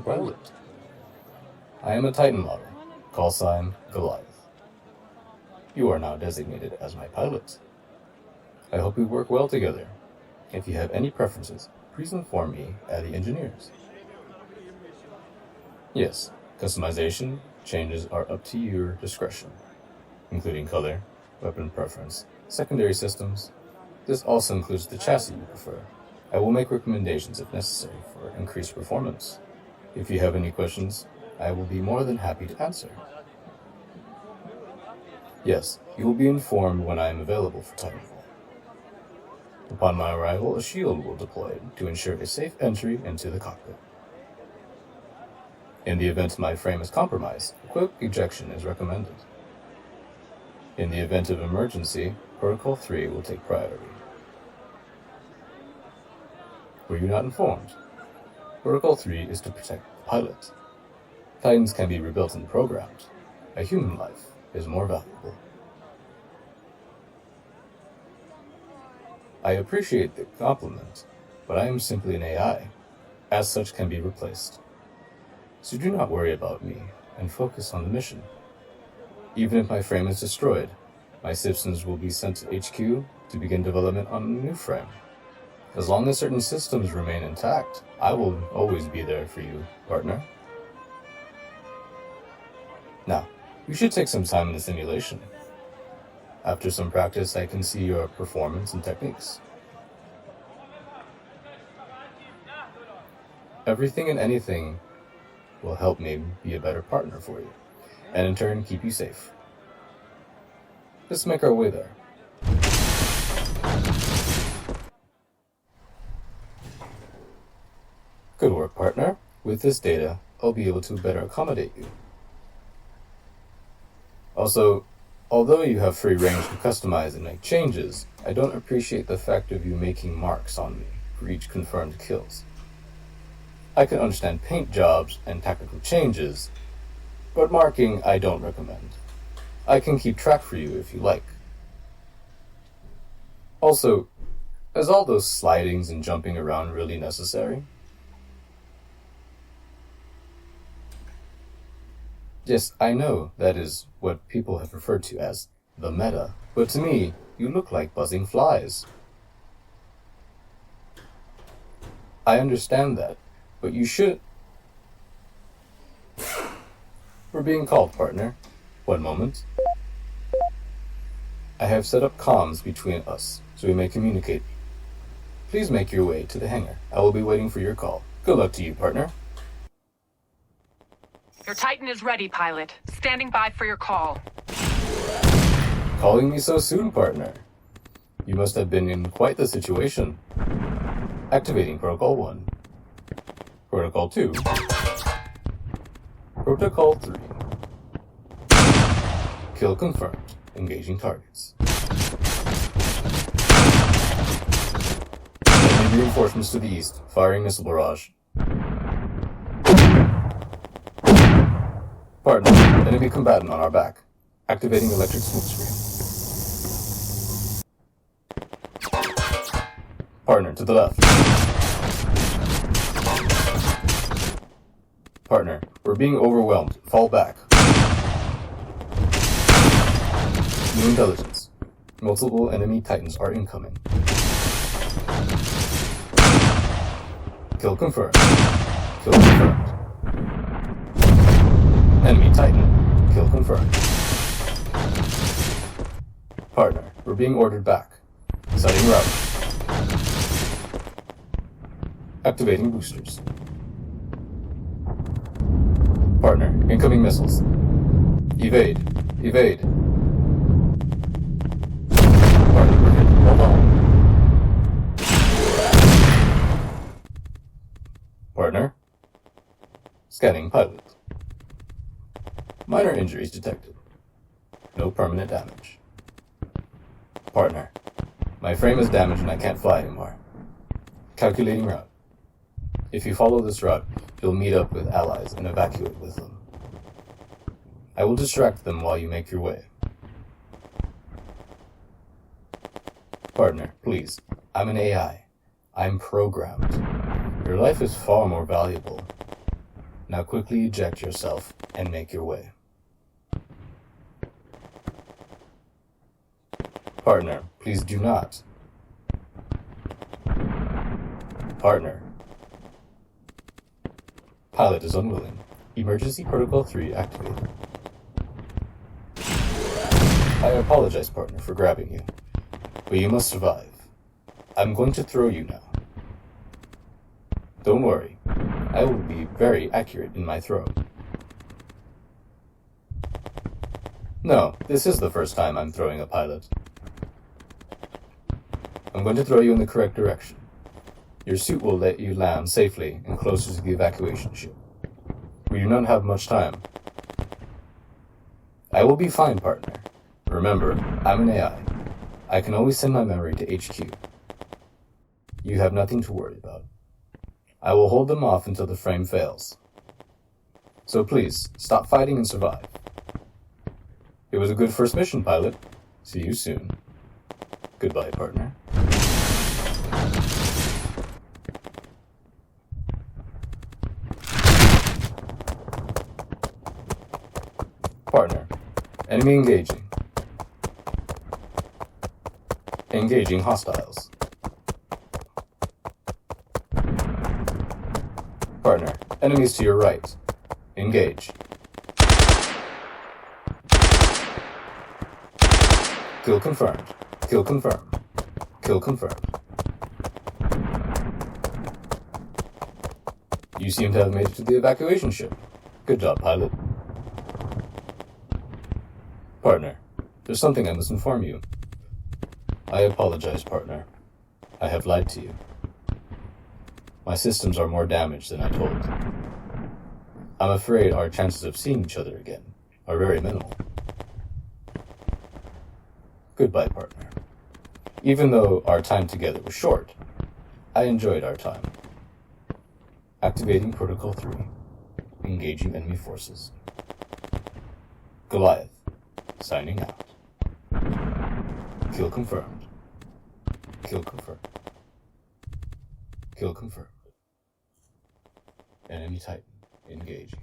pilot. I am a Titan model, callsign Goliath. You are now designated as my pilot. I hope we work well together. If you have any preferences, please inform me at the engineers. Yes, customization changes are up to your discretion, including color, weapon preference, secondary systems. This also includes the chassis you prefer. I will make recommendations if necessary for increased performance. If you have any questions, I will be more than happy to answer. Yes, you will be informed when I am available for Titanfall. Upon my arrival, a shield will deploy to ensure a safe entry into the cockpit. In the event my frame is compromised, quick ejection is recommended. In the event of emergency, Protocol 3 will take priority. Were you not informed? Protocol 3 is to protect the pilot. Titans can be rebuilt and programmed. A human life is more valuable. I appreciate the compliment, but I am simply an AI. As such, can be replaced. So do not worry about me, and focus on the mission. Even if my frame is destroyed, my systems will be sent to HQ to begin development on a new frame. As long as certain systems remain intact, I will always be there for you, partner. Now, you should take some time in the simulation. After some practice, I can see your performance and techniques. Everything and anything will help me be a better partner for you, and in turn keep you safe. Let's make our way there. Good work, partner. With this data, I'll be able to better accommodate you. Also, although you have free range to customize and make changes, I don't appreciate the fact of you making marks on me for each confirmed kills. I can understand paint jobs and tactical changes, but marking I don't recommend. I can keep track for you if you like. Also, is all those slidings and jumping around really necessary? Yes, I know that is what people have referred to as the meta, but to me, you look like buzzing flies. I understand that, but you should... We're being called, partner. One moment. I have set up comms between us, so we may communicate. Please make your way to the hangar. I will be waiting for your call. Good luck to you, partner. Your Titan is ready, pilot. Standing by for your call. Calling me so soon, partner. You must have been in quite the situation. Activating Protocol 1. Protocol 2. Protocol 3. Kill confirmed. Engaging targets. Enemy reinforcements to the east. Firing missile barrage. Partner, enemy combatant on our back. Activating electric smoke screen. Partner, to the left. Partner, we're being overwhelmed. Fall back. New intelligence. Multiple enemy Titans are incoming. Kill confirmed. Kill confirmed. Enemy Titan. Kill confirmed. Partner, we're being ordered back. Setting route. Activating boosters. Partner, incoming missiles. Evade. Evade. Partner, we're hit. Hold on. Partner. Scanning pilot. Minor injuries detected. No permanent damage. Partner, my frame is damaged and I can't fly anymore. Calculating route. If you follow this route, you'll meet up with allies and evacuate with them. I will distract them while you make your way. Partner, please. I'm an AI. I'm programmed. Your life is far more valuable. Now quickly eject yourself and make your way. Partner, please do not. Partner. Pilot is unwilling. Emergency Protocol 3 activated. I apologize, partner, for grabbing you, but you must survive. I'm going to throw you now. Don't worry, I will be very accurate in my throw. No, this is the first time I'm throwing a pilot. I'm going to throw you in the correct direction. Your suit will let you land safely and closer to the evacuation ship. We do not have much time. I will be fine, partner. Remember, I'm an AI. I can always send my memory to HQ. You have nothing to worry about. I will hold them off until the frame fails. So please, stop fighting and survive. It was a good first mission, pilot. See you soon. Goodbye, partner. Partner. Enemy engaging. Engaging hostiles. Partner. Enemies to your right. Engage. Kill confirmed. Kill confirmed. Kill confirmed. You seem to have made it to the evacuation ship. Good job, pilot. Partner, there's something I must inform you. I apologize, partner. I have lied to you. My systems are more damaged than I told. I'm afraid our chances of seeing each other again are very minimal. Goodbye, partner. Even though our time together was short, I enjoyed our time. Activating Protocol 3. Engaging enemy forces. Goliath. Signing out. Kill confirmed. Kill confirmed. Kill confirmed. Enemy Titan engaging.